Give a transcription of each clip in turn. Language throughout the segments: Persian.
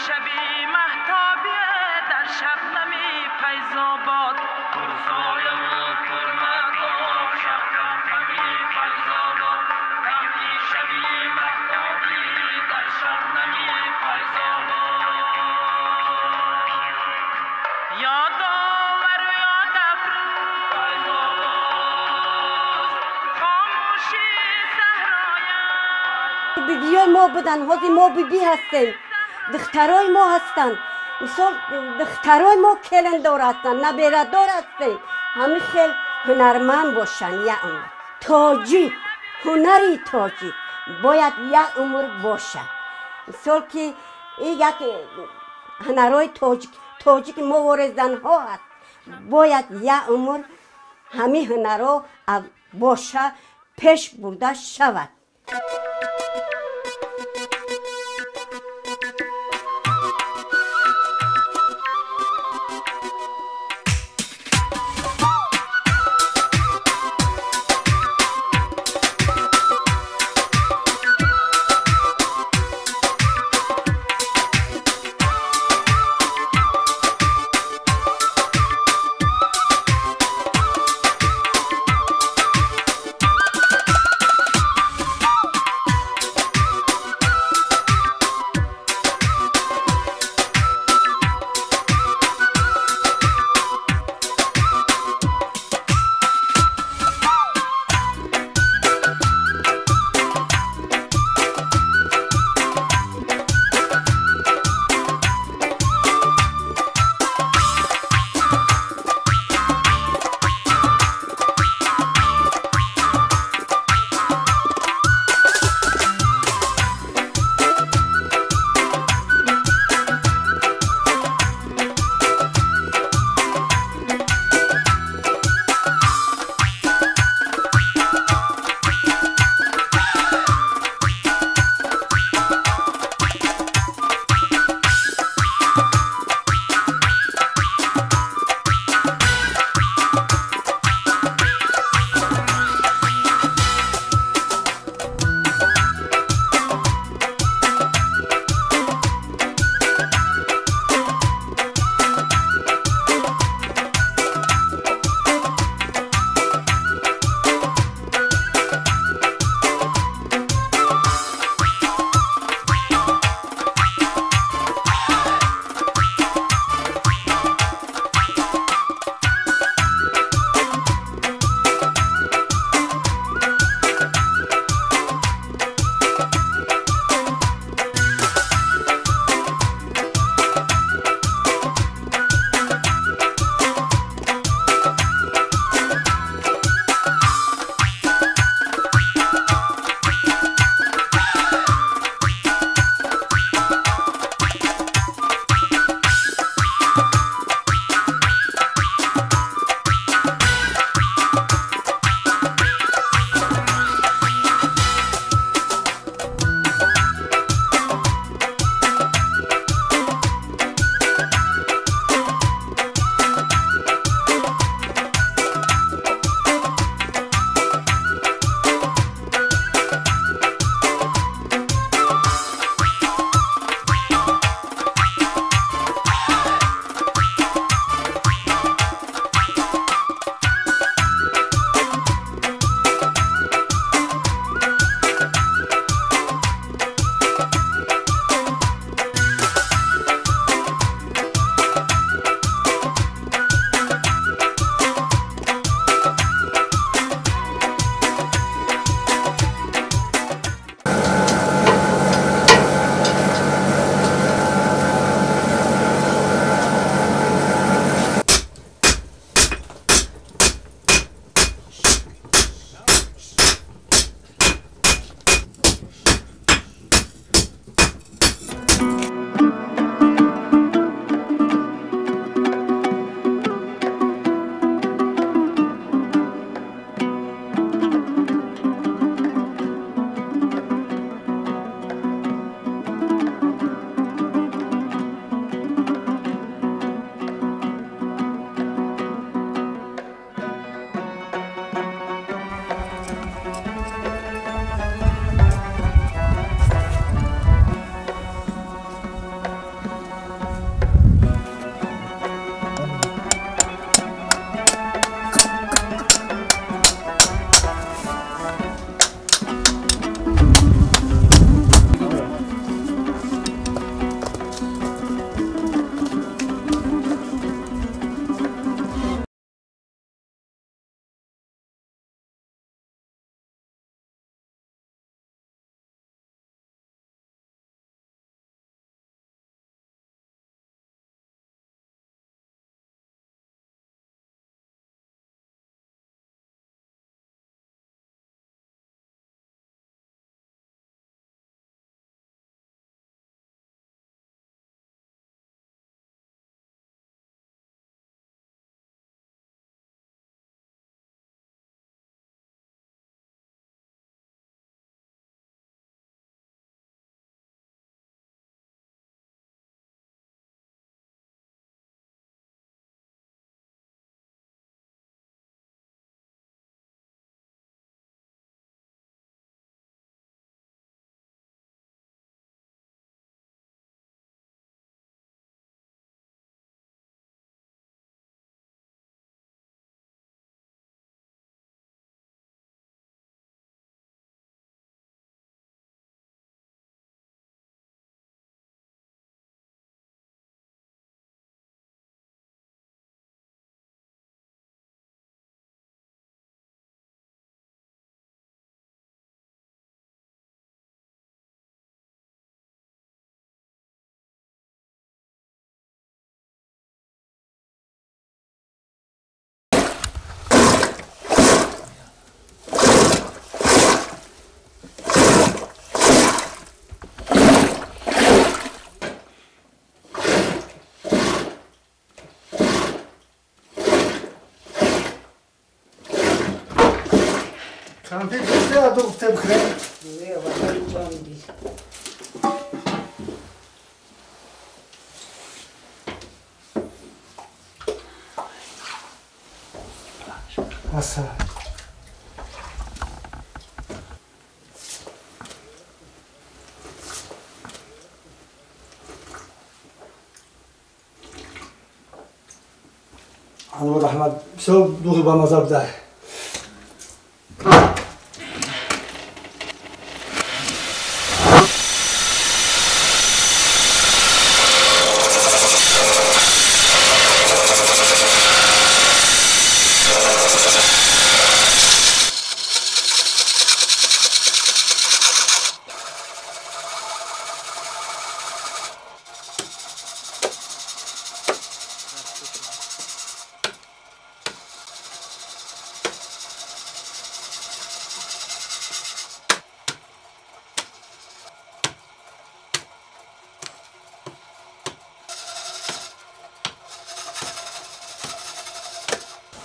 شبی مهتابی در شبنمی فیض‌آباد پرسایه و پرمهتاب شبنمی فیض‌آباد رفتی شبی مهتابی در شبنمی فیض‌آباد یاد آور و یاد افروز فیض‌آباد خاموشی صحرایم بیبیای ما بودن حاضی ما بیبی هستیم دخترای ما هستن مثال دخترای ما کلندار هستن نبیردار هستیم همه خیلی هنرمند باشن یک عمر تاجیک هنری تاجیک باید یک عمر باشه مثال که این یک هنرهای تاجیک ما زنها هست باید یک عمر همه هنرها باشه پیش برده شود Kampir bizde adı ukte bıkırayım. Ne var canım değil. Nasıl? Anamı rahmet, bir şey duhu bamazar bir daha.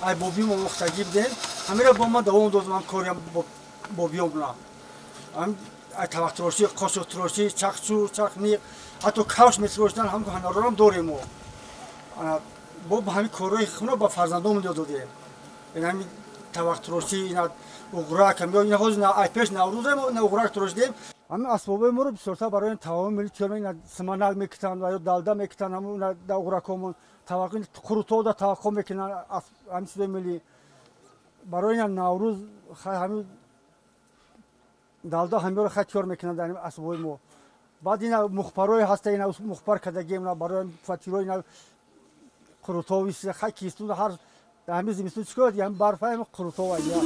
Ay bobim o muhtaçı değil. Hamile bomba da onu zaman koruyan bobim buna. Ay tavak troşi, koşu troşi, çakçu, çakni, hatta kaos metroştan ham hanaram dorem o. Ana bob hami koruy khuna ba farzandom diyordu diye. Yani tavak troşi ina uğrak hem yok ina hozna ay peş navruzem ne uğrak troşi değil. Ama asbabı moru bir sorsa baroyan tamam mil çömen smanak mekitan ve dalda mekitan ama da uğrakomun tavakın kuruto da tavakom mekitan am size mili baroyan navruz hami dalda hamiyor xatyor mekitan yani asbabı mo بعد اینا مخبرای هسته اینا مخبر کدگی اینا برای فاتیرای اینا قروتویس خاکی است هر همه زمستون چیکار دیگه هم برفای هم قروتوای یا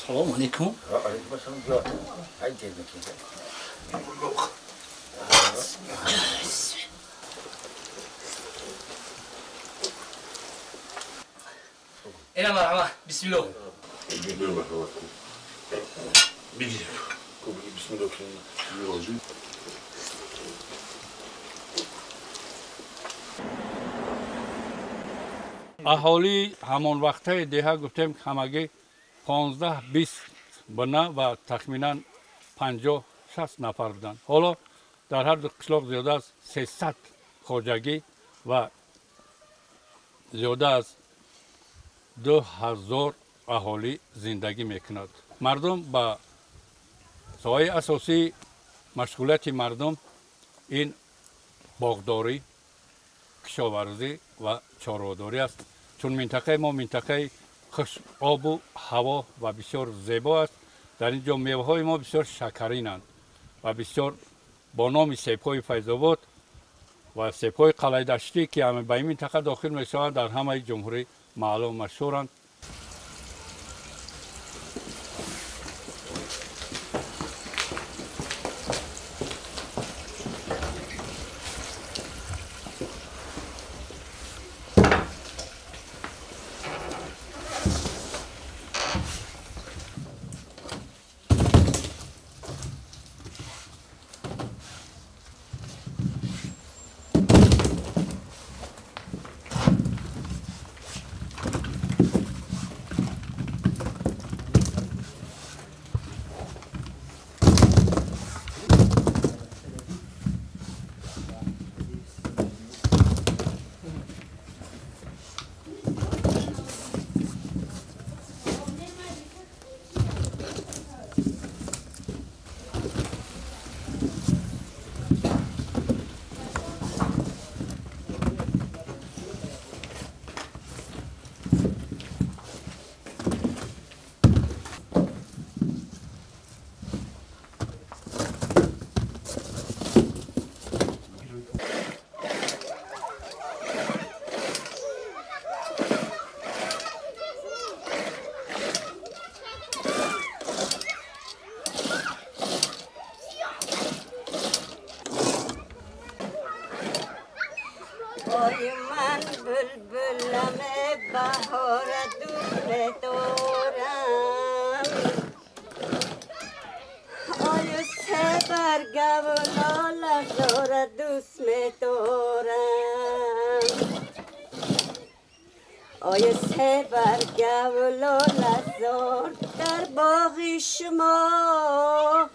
السلام عليكم. وعليكم السلام. هاي جيبك كده. إلى مرحبا بسم الله. بيجي. بسم الله الرحمن اهالی همان وقته دیها گفتیم همگی 15-20 بنا و تخمینا 50-60 نفر بودند. حالا در هر دو قشلاق زیاده از 300 خواجگی و زیاده از 2000 اهالی زندگی میکند. مردم با سوای اساسی مشغولیت مردم این باغداری، کشاورزی و چارواداری است چون منطقه ما منطقه خوش آب و هوا و بسیار زیبا است. در اینجا میوه های ما بسیار شکرینند و بسیار با نام سیب‌های فیض‌آباد و سیب‌های قلعه دشتی که همه به این منطقه داخل میشوند در همه جمهوری معلوم مشهورند. آی من بلبلم بهار دوست دارم آی سه برگه و لاله زار دوست دارم آی سه برگه و لاله زار در باغ شما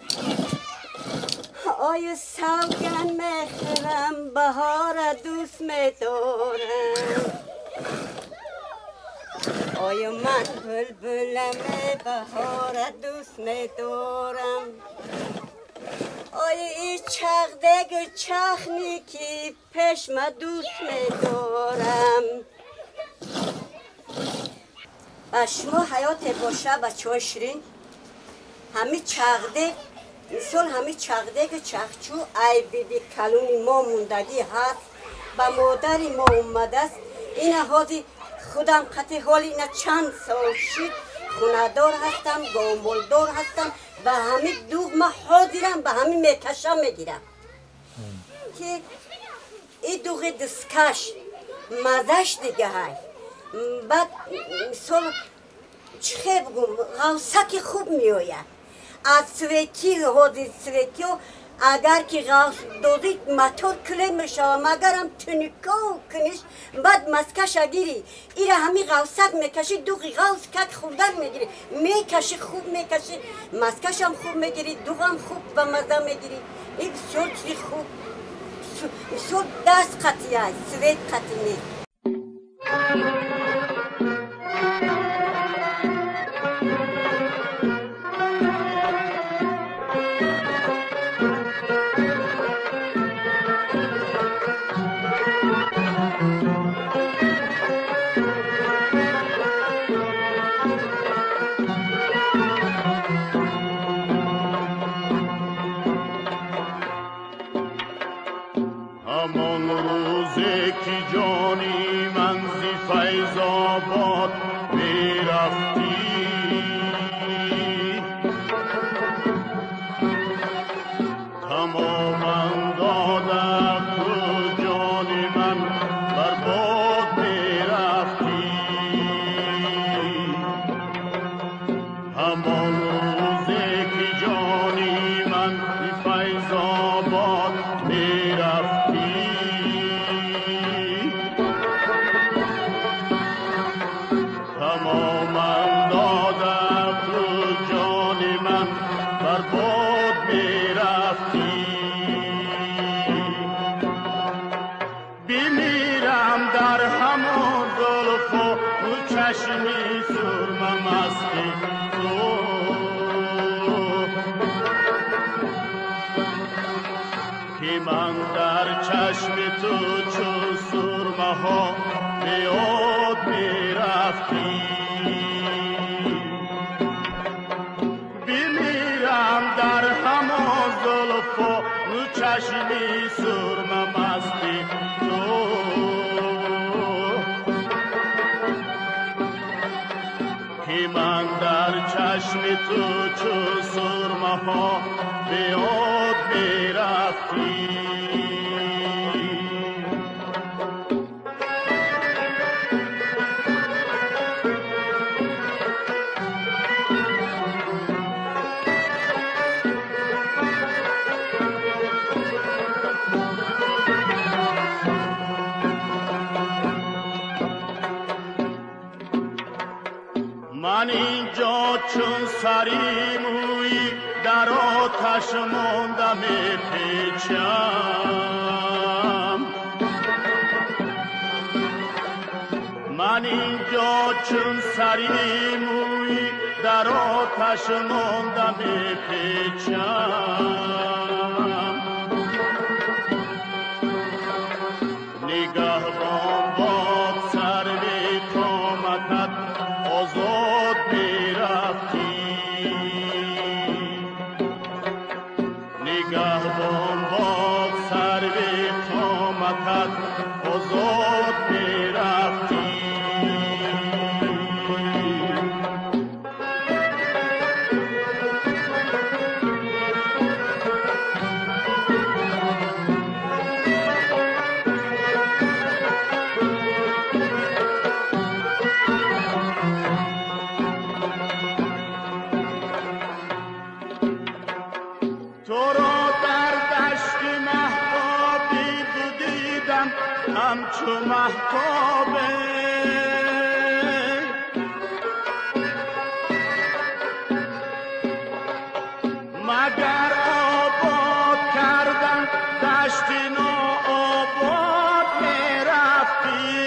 آی سوگن مهرم بهار دوست می‌دارم آی من بلبلم بهار دوست می‌دارم آی ای چغدگ چخنی که پشم دوست می‌دارم و شما حیات باشه بچه های شیرین همه چغدگ مثال همه چغدگ چخچو ای بیبی کلون ما موندگی هست با مادر ما اومده است این حاضی خودم قطع حال اینا چند سال شد خوندار هستم گامبولدار هستم و همه دوغ ما حاضرم به همه میکشم میگیرم که این دوغ دستکش مزش دیگه های بعد مثال چه بگم غوصک خوب میآید از سویکی حاضر سویکی اگر که غوص دادید موتور کلی میشه مگرم تونیکا کنیش بعد مسکش اگیری ایره همی غوصک میکشی دوغی غوص کک خوردن میگیری میکشی خوب میکشی مسکش هم خوب میگیری دوغم خوب و مزه میگیری این بسیار چیزی خوب بسیار دست قطعی هست سویت قطعی نیست همان روزی که جانی من زی فیض آباد میرفتی تماما داده تو جانی من بر باد میرفتی همان روزی که جانی من زی فیض آباد میرفتی تماما داده تو جان من بر باد میرفتی بمیرم در همان زلف و چشمی سرمه مستی تو که من در چشم تو چو سرمه ها به یاد رو چشمی سرمه مستی تو که من در چشم تو چو سرمه ها به یاد میرفتی من اینجا چون سری موی در آتش مانده میپیچم من اینجا چون سری موی در آتش مانده میپیچم نگهبان باد سروی قامتت آزاد میرفتی نگهبان باد سروی قامتت آزاد میرفتی تو را در دشت مهتابی بدیدم همچو مهتابه مگر آباد کردن دشت ناآباد میرفتی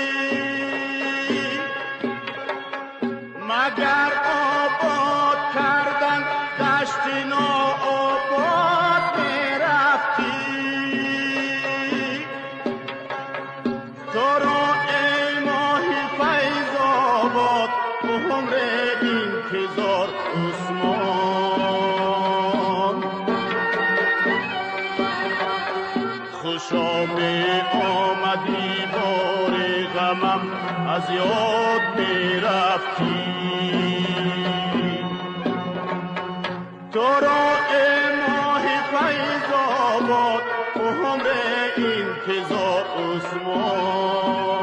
مگر آباد کردن دشت ناآباد میرفتی تو را ای ماهی فیض آباد عمر انتظار عثمان خوشا می آمدی بار غمم از یاد میرفتی تو را ای ماهی فیض آباد عمر انتظار عثمان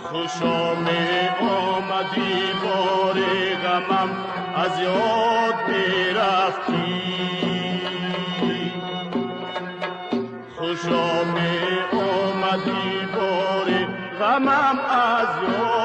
خوشا می آمدی بار غمم از یاد میرفتی خوشا می آمدی بار غمم از یاد